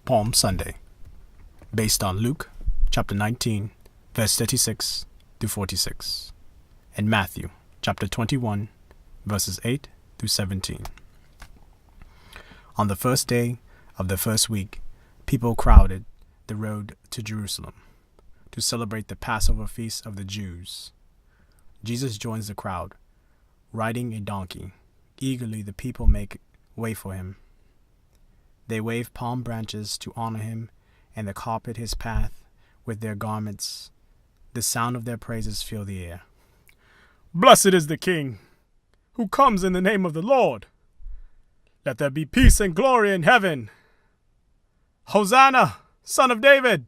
Palm Sunday, based on Luke chapter 19, verse 36 to 46, and Matthew chapter 21, verses 8 through 17. On the first day of the first week, people crowded the road to Jerusalem to celebrate the Passover feast of the Jews. Jesus joins the crowd, riding a donkey. Eagerly the people make way for him. They wave palm branches to honor him, and they carpet his path with their garments. The sound of their praises fill the air. "Blessed is the King who comes in the name of the Lord. Let there be peace and glory in heaven. Hosanna, Son of David."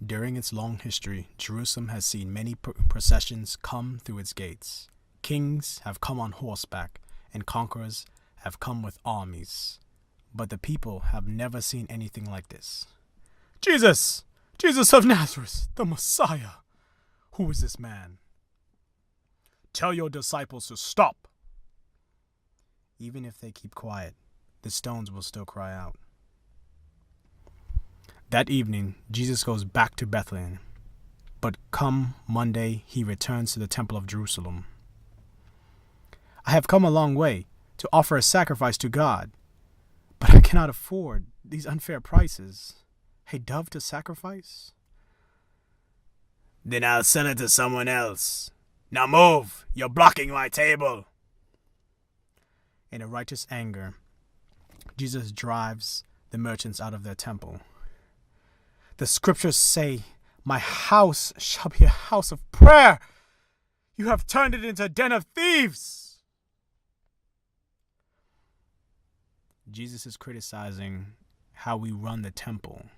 During its long history, Jerusalem has seen many processions come through its gates. Kings have come on horseback, and conquerors have come with armies. But the people have never seen anything like this. "Jesus! Jesus of Nazareth, the Messiah! Who is this man?" "Tell your disciples to stop." Even if they keep quiet, the stones will still cry out. That evening, Jesus goes back to Bethlehem, but come Monday, he returns to the Temple of Jerusalem. "I have come a long way to offer a sacrifice to God, but I cannot afford these unfair prices. A dove to sacrifice?" "Then I'll sell it to someone else. Now move, you're blocking my table." In a righteous anger, Jesus drives the merchants out of their temple. "The scriptures say, 'My house shall be a house of prayer.' You have turned it into a den of thieves." Jesus is criticizing how we run the temple.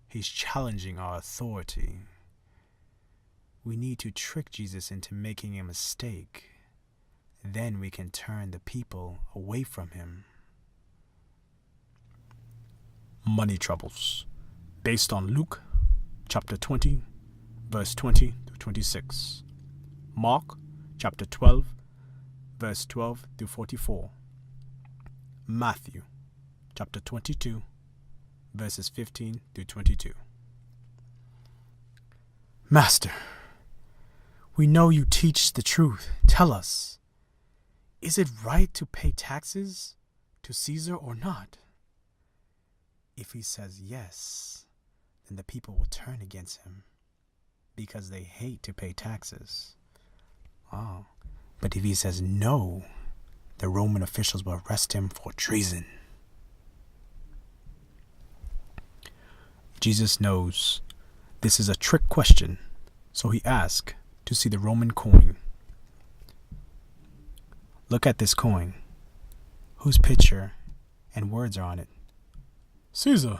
He's challenging our authority. We need to trick Jesus into making a mistake. Then we can turn the people away from him. Money troubles, based on Luke chapter 20, verse 20 to 26. Mark chapter 12, verse 12 to 44. Matthew chapter 22, verses 15 to 22. "Master, we know you teach the truth. Tell us, is it right to pay taxes to Caesar or not?" If he says yes, then the people will turn against him because they hate to pay taxes. But if he says no, the Roman officials will arrest him for treason. Jesus knows this is a trick question, so he asks to see the Roman coin. "Look at this coin. Whose picture and words are on it?" "Caesar."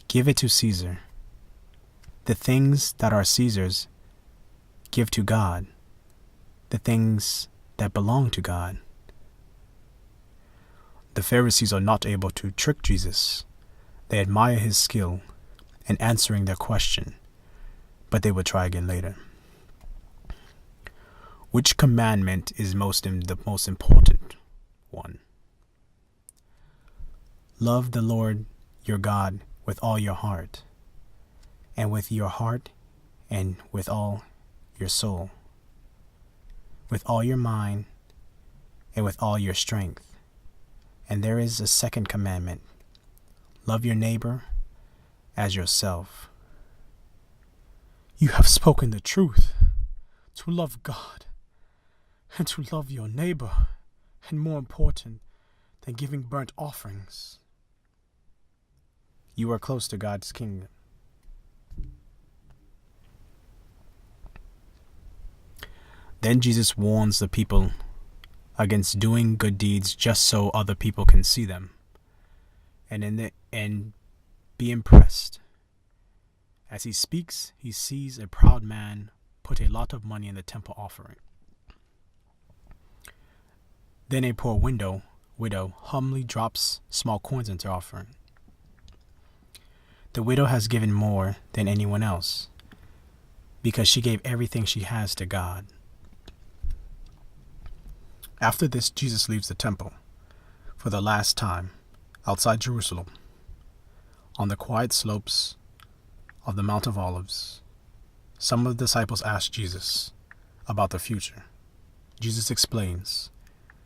"Give it to Caesar. The things that are Caesar's, give to God. The things that belong to God." The Pharisees are not able to trick Jesus. They admire his skill in answering their question, but they will try again later. Which commandment is the most important one? Love the Lord your God with all your heart, and with your heart, and with all your soul, with all your mind, and with all your strength. And there is a second commandment: love your neighbor as yourself. You have spoken the truth. To love God and to love your neighbor, and more important than giving burnt offerings. You are close to God's kingdom. Then Jesus warns the people against doing good deeds just so other people can see them and be impressed. As he speaks, he sees a proud man put a lot of money in the temple offering. Then a poor widow humbly drops small coins into offering. The widow has given more than anyone else because she gave everything she has to God. After this, Jesus leaves the temple for the last time outside Jerusalem on the quiet slopes of the Mount of Olives. Some of the disciples ask Jesus about the future. Jesus explains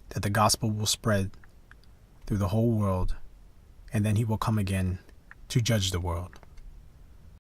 that the gospel will spread through the whole world, and then he will come again to judge the world.